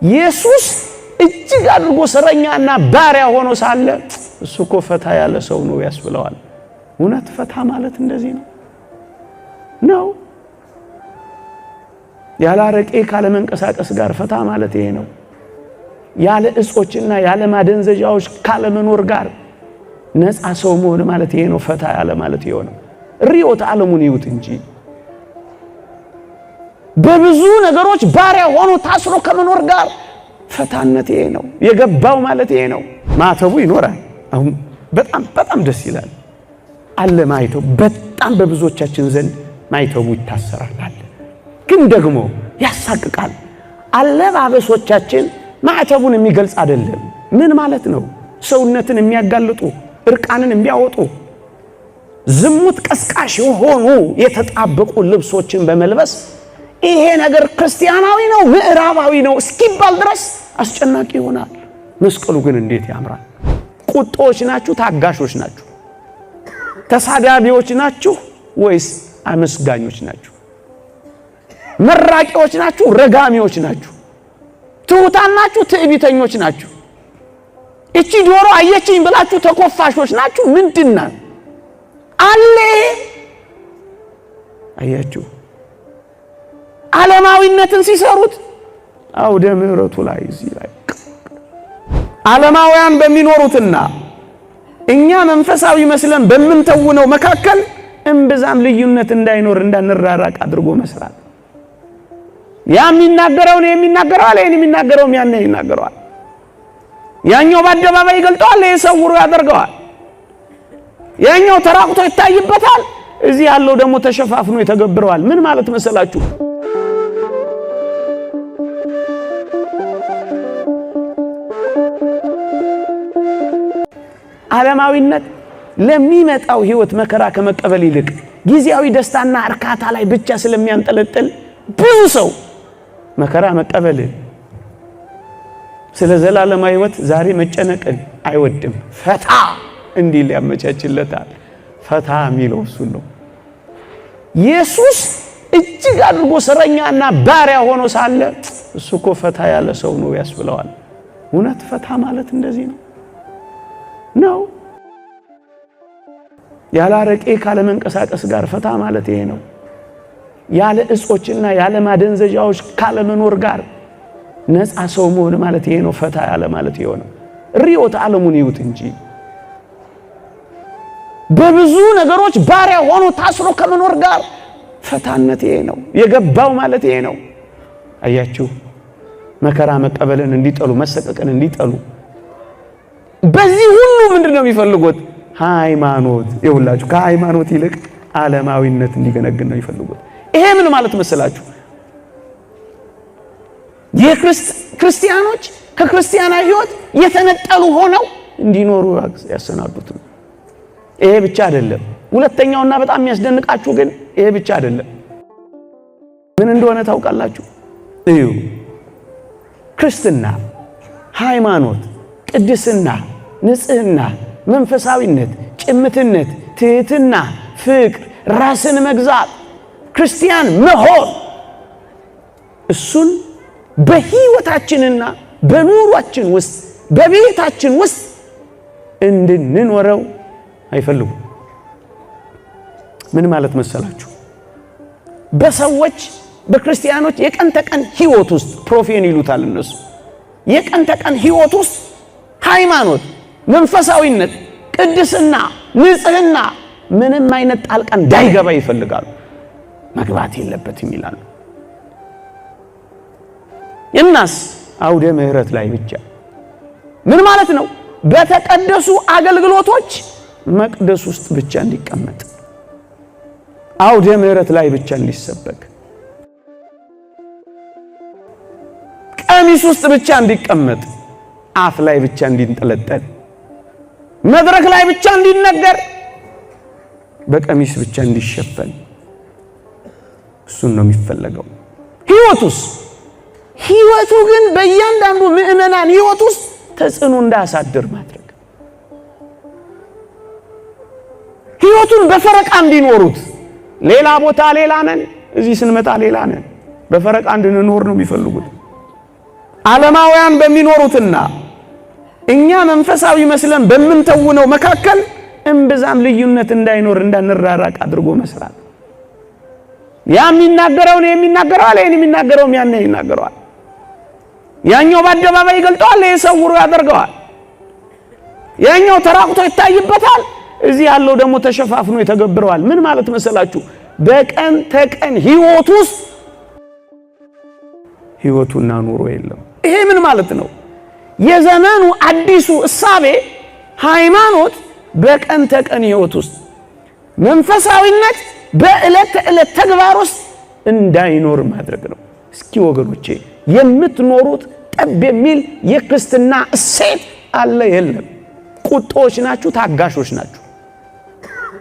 ኢየሱስ እጅግ አድርጎ ሰረኛና ባሪያ ሆኖ ሳለ እሱኮ ፈታ ያለ ሰው ነው ያስብለዋል። እውነት ፈታ ማለት እንደዚህ ነው? ያለ አረቄ ካለ መንቀሳቀስ ጋር ፈታ ማለት ይሄ ነው። ያለ እጾችና ያለ ማደንዘዣዎች ካለ መኖር ጋር ነፃ ሰው መሆን ማለት ይሄ ነው። ፈታ ያለ ማለት ይሄ ነው። ሪዮት ዓለሙን ይውት እንጂ በብዙ ነገሮች ባሪያ ሆኖ ታስሮ ከመኖር ጋር ፈታነት ይሄ ነው። የገባው ማለት ይሄ ነው። ማተቡ ይኖራል። አሁን በጣም ደስ ይላል አለ ማይተው በጣም በብዙዎቻችን ዘንድ ማይተው ይታሰራል አለ። ግን ደግሞ ያሳቅቃል። አለባበሶቻችን ማዕተቡን የሚገልጽ አይደለም። ምን ማለት ነው? ሰውነትን የሚያጋልጡ እርቃንን የሚያወጡ ዝሙት ቀስቃሽ የሆኑ የተጣበቁ ልብሶችን በመልበስ ይሄ ነገር ክርስቲያናዊ ነው ምዕራባዊ ነው እስኪባል ድረስ አስጨናቂ ይሆናል። መስቀሉ ግን እንዴት ያምራል! ቁጦች ናችሁ? ታጋሾች ናችሁ? ተሳዳቢዎች ናችሁ ወይስ አመስጋኞች ናችሁ? መራቂዎች ናችሁ? ረጋሚዎች ናችሁ? ትሑታን ናችሁ? ትዕቢተኞች ናችሁ? እቺ ዶሮ አየችኝ ብላችሁ ተኮፋሾች ናችሁ? ምንድነው አለ? አያችሁ ዓለማዊነትን ሲሰሩት አውደ ምሕረቱ ላይ እዚህ ላይ ዓለማውያን በሚኖሩትና እኛ መንፈሳዊ መስለን በመንተውነው መካከል እንብዛም ልዩነት እንዳይኖር እንዳንራራቅ አድርጎ መስራት። ያም ይናገረው ነው የሚናገረው አለ የሚናገረው ያን ይናገረዋል። ያኛው በአደባባይ ይገልጠዋል፣ የሰውሩ ያደርገዋል። ያኛው ተራቁቶ ይታይበታል፣ እዚህ ያለው ደግሞ ተሸፋፍኖ ይተገብረዋል። ምን ማለት መሰላችሁ? ዓለማዊነት ለሚመጣው ህይወት መከራ ከመቀበል ይልቅ ጊዜያዊ ደስታና እርካታ ላይ ብቻ ስለሚያንጠለጥል ብዙ ሰው መከራ መቀበል ስለ ዘላለማዊ ህይወት ዛሬ መጨነቅን አይወድም። ፈታ እንዲል ያመቻችለታል። ፈታ የሚለው እሱ ነው። ኢየሱስ እጅግ አድርጎ ሰረኛና ባሪያ ሆኖ ሳለ እሱኮ ፈታ ያለ ሰው ነው ያስብለዋል። እውነት ፈታ ማለት እንደዚህ ነው? ያለ አረቄ ካለ መንቀሳቀስ ጋር ፈታ ማለት ይሄ ነው። ያለ እጾችና ያለ ማደንዘዣዎች ካለ መኖር ጋር ነፃ ሰው መሆን ማለት ይሄ ነው። ፈታ ያለ ማለት ይሄ ነው። ሪዮት ዓለሙን ይውት እንጂ በብዙ ነገሮች ባሪያ ሆኖ ታስሮ ከመኖር ጋር ፈታነት ይሄ ነው። የገባው ማለት ይሄ ነው። አያችሁ መከራ መቀበልን እንዲጠሉ መሰቀቀን እንዲጠሉ በዚህ ሁሉ ምንድነው የሚፈልጉት? ሃይማኖት። ይውላችሁ ከሃይማኖት ይልቅ ዓለማዊነት እንዲገነግን ነው የሚፈልጉት። ይሄ ምን ማለት መሰላችሁ? የክርስቲያኖች ከክርስቲያናዊ ህይወት የተነጠሉ ሆነው እንዲኖሩ ያሰናዱት ነው። ይሄ ብቻ አይደለም። ሁለተኛውና በጣም የሚያስደንቃችሁ ግን ይሄ ብቻ አይደለም። ምን እንደሆነ ታውቃላችሁ? እዩ ክርስትና፣ ሃይማኖት፣ ቅድስና፣ ንጽህና፣ መንፈሳዊነት፣ ጭምትነት፣ ትህትና፣ ፍቅር፣ ራስን መግዛት፣ ክርስቲያን መሆን እሱን በህይወታችንና በኑሯችን ውስጥ በቤታችን ውስጥ እንድንኖረው አይፈልጉም። ምን ማለት መሰላችሁ? በሰዎች በክርስቲያኖች የቀን ተቀን ህይወት ውስጥ ፕሮፌን ይሉታል እነሱ የቀን ተቀን ህይወት ውስጥ ሃይማኖት፣ መንፈሳዊነት፣ ቅድስና፣ ንጽህና ምንም አይነት ጣልቃ እንዳይገባ ይፈልጋሉ። መግባት የለበትም ይላሉ። እናስ አውደ ምሕረት ላይ ብቻ ምን ማለት ነው? በተቀደሱ አገልግሎቶች መቅደስ ውስጥ ብቻ እንዲቀመጥ፣ አውደ ምሕረት ላይ ብቻ እንዲሰበክ፣ ቀሚስ ውስጥ ብቻ እንዲቀመጥ፣ አፍ ላይ ብቻ እንዲንጠለጠል፣ መድረክ ላይ ብቻ እንዲነገር፣ በቀሚስ ብቻ እንዲሸፈን እሱን ነው የሚፈልገው። ህይወቱ ግን በእያንዳንዱ ምእመናን ህይወት ውስጥ ተጽዕኖ እንዳያሳድር ማድረግ፣ ህይወቱን በፈረቃ እንዲኖሩት። ሌላ ቦታ ሌላ ነን፣ እዚህ ስንመጣ ሌላ ነን። በፈረቃ እንድንኖር ነው የሚፈልጉት። ዓለማውያን በሚኖሩትና እኛ መንፈሳዊ መስለን በምንተውነው መካከል እምብዛም ልዩነት እንዳይኖር እንዳንራራቅ አድርጎ መስራት። ያ የሚናገረው ነው የሚናገረው አለ የሚናገረው ያን ይናገረዋል። ያኛው በአደባባይ ይገልጠዋል፣ የሰውሩ ያደርገዋል። ያኛው ተራቅቶ ይታይበታል፣ እዚህ ያለው ደግሞ ተሸፋፍኖ ይተገብረዋል። ምን ማለት መሰላችሁ? በቀን ተቀን ህይወት ውስጥ ህይወቱና ኑሮ የለም። ይሄ ምን ማለት ነው? የዘመኑ አዲሱ እሳቤ ሃይማኖት በቀን ተቀን ህይወት ውስጥ መንፈሳዊነት በእለት ተእለት ተግባር ውስጥ እንዳይኖር ማድረግ ነው። እስኪ ወገኖቼ የምትኖሩት ጠብ የሚል የክርስትና እሴት አለ የለም? ቁጦች ናችሁ? ታጋሾች ናችሁ?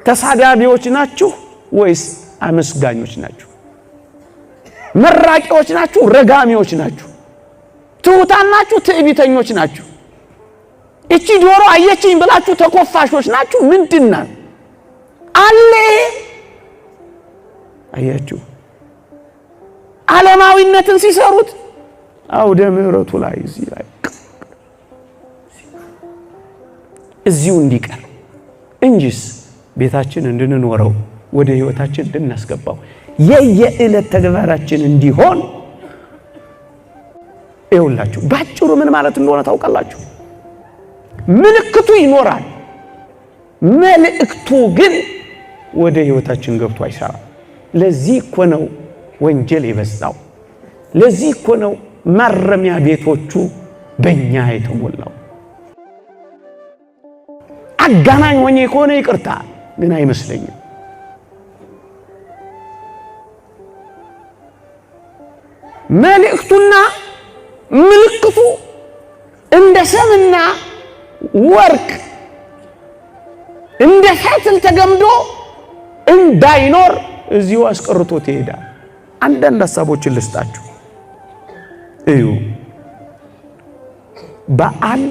ተሳዳቢዎች ናችሁ ወይስ አመስጋኞች ናችሁ? መራቂዎች ናችሁ? ረጋሚዎች ናችሁ? ትሑታን ናችሁ? ትዕቢተኞች ናችሁ? እቺ ዶሮ አየችኝ ብላችሁ ተኮፋሾች ናችሁ? ምንድና አለ? አያችሁ ዓለማዊነትን ሲሰሩት አውደ ምሕረቱ ላይ እዚሁ እንዲቀር እንጂስ ቤታችን እንድንኖረው ወደ ህይወታችን እንድናስገባው የየዕለት ተግባራችን እንዲሆን ይውላችሁ። ባጭሩ ምን ማለት እንደሆነ ታውቃላችሁ? ምልክቱ ይኖራል፣ መልእክቱ ግን ወደ ህይወታችን ገብቶ አይሰራም። ለዚህ እኮ ነው ወንጀል የበዛው። ለዚህ እኮ ነው ማረሚያ ቤቶቹ በእኛ የተሞላው። አጋናኝ ሆኜ ከሆነ ይቅርታ ግን አይመስለኝም። መልእክቱና ምልክቱ እንደ ሰምና ወርቅ እንደ ፈትል ተገምዶ እንዳይኖር እዚሁ አስቀርቶት ይሄዳል። አንዳንድ ሐሳቦችን ልስጣችሁ። እዩ፣ በዓል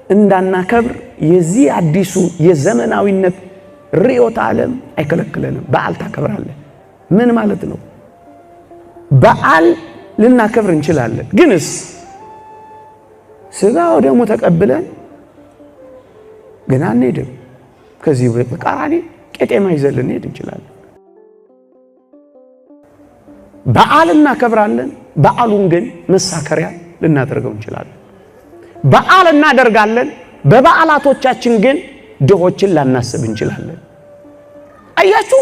እንዳናከብር የዚህ አዲሱ የዘመናዊነት ርዕዮተ ዓለም አይከለክለንም። በዓል ታከብራለህ። ምን ማለት ነው? በዓል ልናከብር እንችላለን፣ ግንስ ስጋው ደግሞ ተቀብለን ግን አንሄድም። ከዚህ በቃራኒ ቄጤማ ይዘን ልንሄድ እንችላለን። በዓል እናከብራለን፣ በዓሉን ግን መሳከሪያ ልናደርገው እንችላለን። በዓል እናደርጋለን፣ በበዓላቶቻችን ግን ድሆችን ላናስብ እንችላለን። አያችሁ፣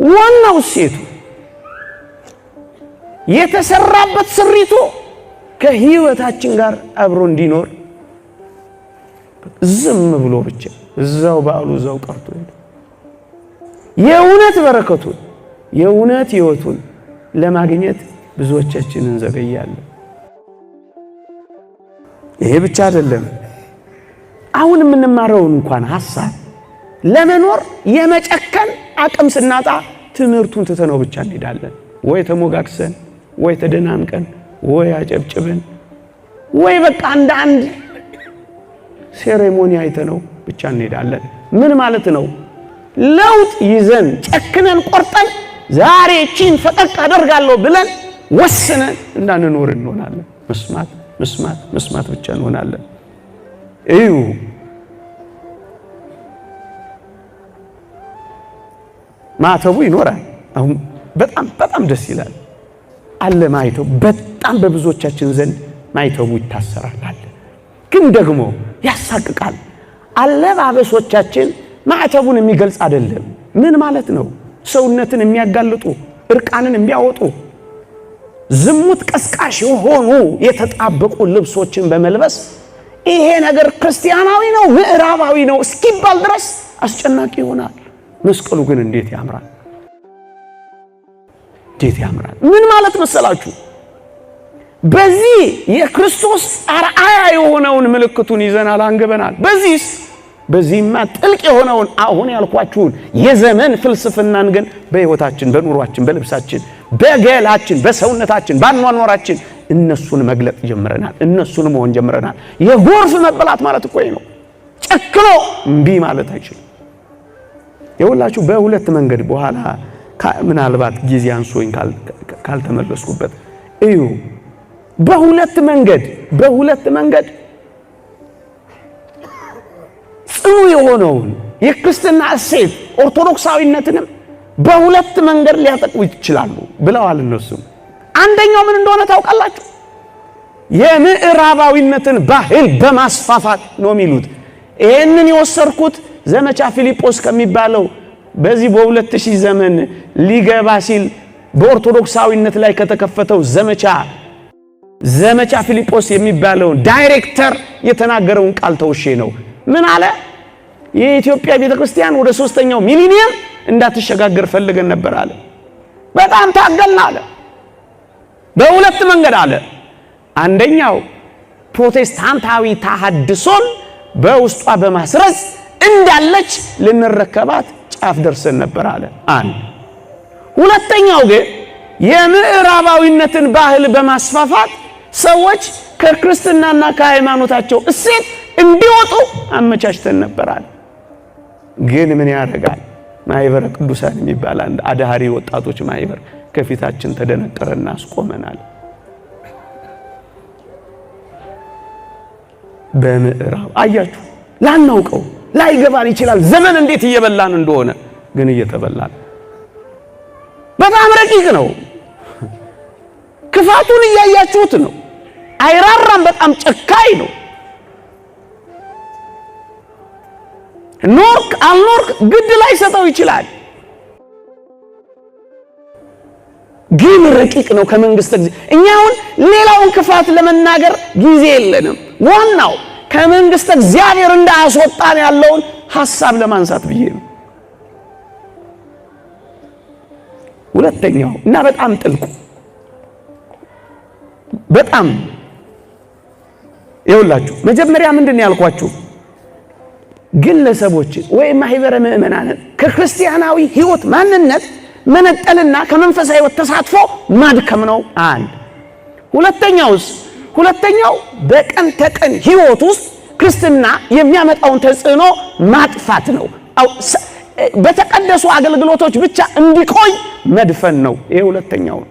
ዋናው ሴቱ የተሰራበት ስሪቱ ከህይወታችን ጋር አብሮ እንዲኖር ዝም ብሎ ብቻ እዛው በዓሉ እዛው ቀርቶ የእውነት በረከቱን የእውነት ህይወቱን ለማግኘት ብዙዎቻችን እንዘገያለን። ይሄ ብቻ አይደለም። አሁን የምንማረውን እንኳን ሐሳብ ለመኖር የመጨከን አቅም ስናጣ ትምህርቱን ትተነው ብቻ እንሄዳለን። ወይ ተሞጋግሰን፣ ወይ ተደናንቀን፣ ወይ አጨብጭበን፣ ወይ በቃ እንደ አንድ ሴሬሞኒ አይተነው ብቻ እንሄዳለን። ምን ማለት ነው? ለውጥ ይዘን ጨክነን ቆርጠን ዛሬ ቺን ፈቀቅ አደርጋለሁ ብለን ወስነን እንዳንኖር እንሆናለን። መስማት መስማት መስማት ብቻ እንሆናለን። እዩ፣ ማተቡ ይኖራል። አሁን በጣም ደስ ይላል አለ ማይተቡ። በጣም በብዙዎቻችን ዘንድ ማይተቡ ይታሰራል አለ። ግን ደግሞ ያሳቅቃል። አለባበሶቻችን ማዕተቡን የሚገልጽ አይደለም። ምን ማለት ነው? ሰውነትን የሚያጋልጡ እርቃንን የሚያወጡ ዝሙት ቀስቃሽ የሆኑ የተጣበቁ ልብሶችን በመልበስ ይሄ ነገር ክርስቲያናዊ ነው ምዕራባዊ ነው እስኪባል ድረስ አስጨናቂ ይሆናል። መስቀሉ ግን እንዴት ያምራል! እንዴት ያምራል! ምን ማለት መሰላችሁ? በዚህ የክርስቶስ አርአያ የሆነውን ምልክቱን ይዘናል፣ አንገበናል። በዚህማ ጥልቅ የሆነውን አሁን ያልኳችሁን የዘመን ፍልስፍናን ግን በህይወታችን፣ በኑሯችን፣ በልብሳችን፣ በገላችን፣ በሰውነታችን፣ ባኗኗራችን እነሱን መግለጥ ጀምረናል። እነሱን መሆን ጀምረናል። የጎርፍ መበላት ማለት እኮ ነው። ጨክኖ እምቢ ማለት አይችልም። የሁላችሁ በሁለት መንገድ በኋላ ምናልባት ጊዜ አንሶኝ ካልተመለስኩበት እዩ። በሁለት መንገድ ጽኑ የሆነውን የክርስትና እሴት ኦርቶዶክሳዊነትንም በሁለት መንገድ ሊያጠቁ ይችላሉ ብለዋል እነሱ። አንደኛው ምን እንደሆነ ታውቃላችሁ? የምዕራባዊነትን ባህል በማስፋፋት ነው የሚሉት። ይሄንን የወሰድኩት ዘመቻ ፊልጶስ ከሚባለው በዚህ በ2000 ዘመን ሊገባ ሲል በኦርቶዶክሳዊነት ላይ ከተከፈተው ዘመቻ ፊልጶስ የሚባለው ዳይሬክተር የተናገረውን ቃል ተውሼ ነው። ምን አለ? የኢትዮጵያ ቤተክርስቲያን ወደ 3ኛው ሚሊኒየም እንዳትሸጋገር ፈልገን ነበር አለ። በጣም ታገልና አለ። በሁለት መንገድ አለ። አንደኛው ፕሮቴስታንታዊ ተሐድሶን በውስጧ በማስረጽ እንዳለች ልንረከባት ጫፍ ደርሰን ነበር አለ። ሁለተኛው ግን የምዕራባዊነትን ባህል በማስፋፋት ሰዎች ከክርስትናና ከሃይማኖታቸው እሴት እንዲወጡ አመቻችተን ነበር አለ። ግን ምን ያደርጋል? ማህበረ ቅዱሳን የሚባል አንድ አዳሃሪ ወጣቶች ማህበር ከፊታችን ተደነቀረና አስቆመናል። በምዕራብ አያችሁ፣ ላናውቀው ላይገባን ይችላል ዘመን እንዴት እየበላን እንደሆነ፣ ግን እየተበላን በጣም ረቂቅ ነው። ክፋቱን እያያችሁት ነው። አይራራም። በጣም ጨካኝ ነው። ኖርክ አልኖርክ ግድ ላይ ሰጠው ይችላል። ግን ረቂቅ ነው ከመንግስት ጊዜ። እኛውን ሌላውን ክፋት ለመናገር ጊዜ የለንም። ዋናው ከመንግስት እግዚአብሔር እንዳያስወጣን ያለውን ሐሳብ ለማንሳት ብዬ ነው። ሁለተኛው እና በጣም ጥልቁ በጣም ይኸውላችሁ፣ መጀመሪያ ምንድነው ያልኳችሁ? ግለሰቦች ወይ ማህበረ ምእመናን ከክርስቲያናዊ ህይወት ማንነት መነጠልና ከመንፈሳዊ ህይወት ተሳትፎ ማድከም ነው አንድ። ሁለተኛው በቀን ተቀን ህይወት ውስጥ ክርስትና የሚያመጣውን ተጽዕኖ ማጥፋት ነው። በተቀደሱ አገልግሎቶች ብቻ እንዲቆይ መድፈን ነው። ይሄ ሁለተኛው ነው።